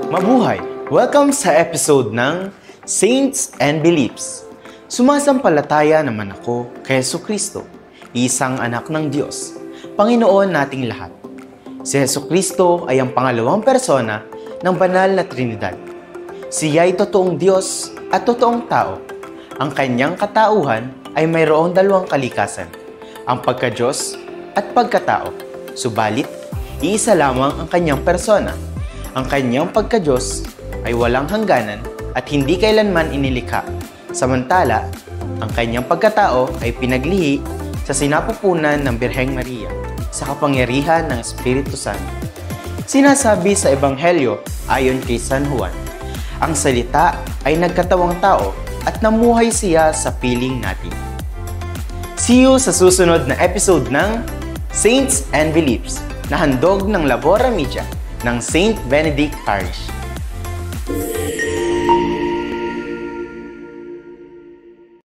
Mabuhay! Welcome sa episode ng Saints and Beliefs. Sumasampalataya naman ako kay Jesucristo, isang anak ng Diyos, Panginoon nating lahat. Si Jesucristo ay ang pangalawang persona ng banal na Trinidad. Siya ay totoong Diyos at totoong tao. Ang kanyang katauhan ay mayroong dalawang kalikasan, ang pagka-Diyos at pagkatao. Subalit, iisa lamang ang kanyang persona. Ang kanyang pagka-Diyos ay walang hangganan at hindi kailanman inilikha. Samantala, ang kanyang pagkatao ay pinaglihi sa sinapupunan ng Birheng Maria sa kapangyarihan ng Espiritu Santo. Sinasabi sa Ebanghelyo ayon kay San Juan, ang salita ay nagkatawang tao at namuhay siya sa piling natin. See you sa susunod na episode ng Saints and Beliefs na handog ng Labora Media ng St. Benedict Parish.